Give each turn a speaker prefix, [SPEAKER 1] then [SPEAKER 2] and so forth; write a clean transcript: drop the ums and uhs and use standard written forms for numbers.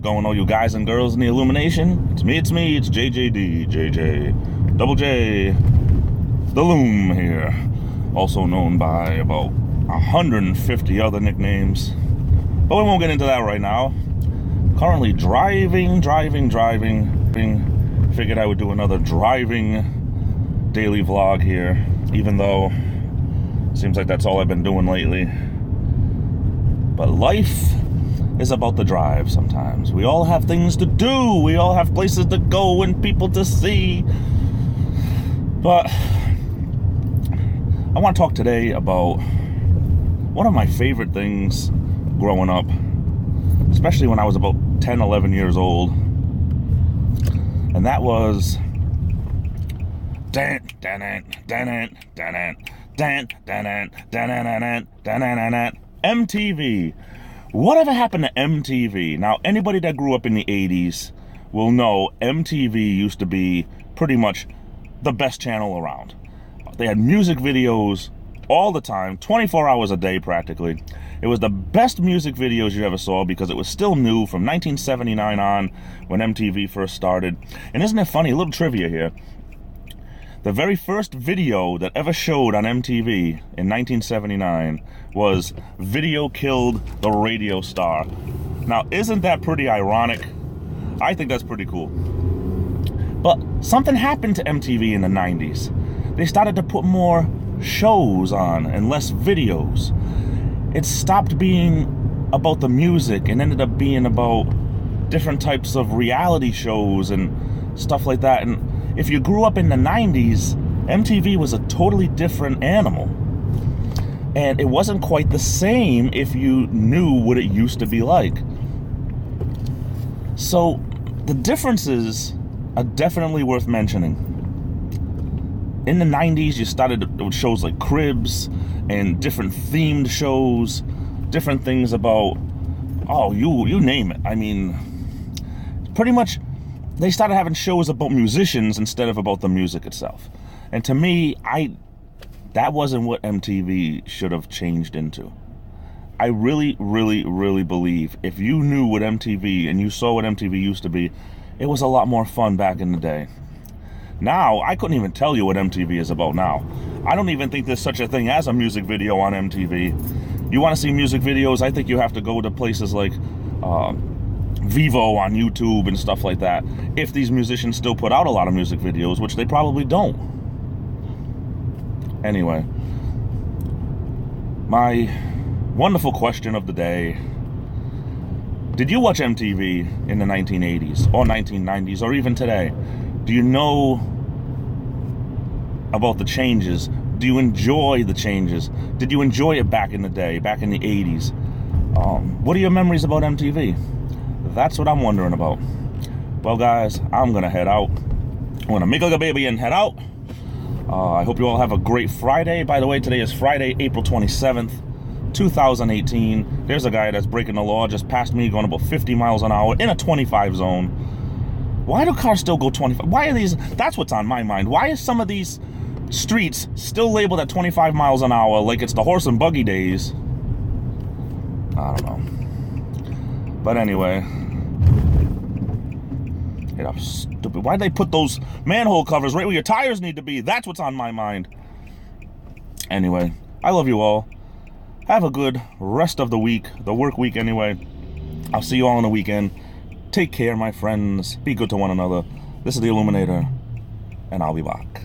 [SPEAKER 1] going, all you guys and girls in the Illumination? It's me, it's JJD, JJ, Double J, the Loom here. Also known by about 150 other nicknames. But we won't get into that right now. Currently driving. Figured I would do another driving daily vlog here, even though it seems like that's all I've been doing lately. But life is about the drive sometimes. We all have things to do. We all have places to go and people to see. But I want to talk today about one of my favorite things growing up, especially when I was about 10, 11 years old. And that was MTV. Whatever happened to MTV? Now, anybody that grew up in the 80s will know MTV used to be pretty much the best channel around. They had music videos all the time, 24 hours a day practically. It was the best music videos you ever saw because it was still new from 1979 on when MTV first started. And isn't it funny, a little trivia here. The very first video that ever showed on MTV in 1979 was Video Killed the Radio Star. Now, isn't that pretty ironic? I think that's pretty cool. But something happened to MTV in the 90s. They started to put more shows on and less videos. It stopped being about the music and ended up being about different types of reality shows and stuff like that. And if you grew up in the 90s, MTV was a totally different animal. And it wasn't quite the same if you knew what it used to be like. So the differences are definitely worth mentioning. In the 90s, you started with shows like Cribs and different themed shows, different things about, oh, you name it. I mean, pretty much they started having shows about musicians instead of about the music itself. And to me, that wasn't what MTV should have changed into. I really believe if you knew what MTV and you saw what MTV used to be, it was a lot more fun back in the day. Now, I couldn't even tell you what MTV is about now. I don't even think there's such a thing as a music video on MTV. You want to see music videos, I think you have to go to places like Vivo on YouTube and stuff like that. If these musicians still put out a lot of music videos, which they probably don't. Anyway, my wonderful question of the day. Did you watch MTV in the 1980s or 1990s or even today? Do you know about the changes? Do you enjoy the changes? Did you enjoy it back in the day, back in the 80s? What are your memories about MTV? That's what I'm wondering about. Well, guys, I'm going to head out. I'm going to make like a baby and head out. I hope you all have a great Friday. By the way, today is Friday, April 27th, 2018. There's a guy that's breaking the law just past me going about 50 miles an hour in a 25 zone. Why do cars still go 25? Why are these? That's what's on my mind. Why is some of these streets still labeled at 25 miles an hour like it's the horse and buggy days? I don't know. But anyway, I'm stupid. Why'd they put those manhole covers right where your tires need to be? That's what's on my mind. Anyway, I love you all. Have a good rest of the week, the work week anyway. I'll see you all on the weekend. Take care, my friends. Be good to one another. This is the Illuminator, and I'll be back.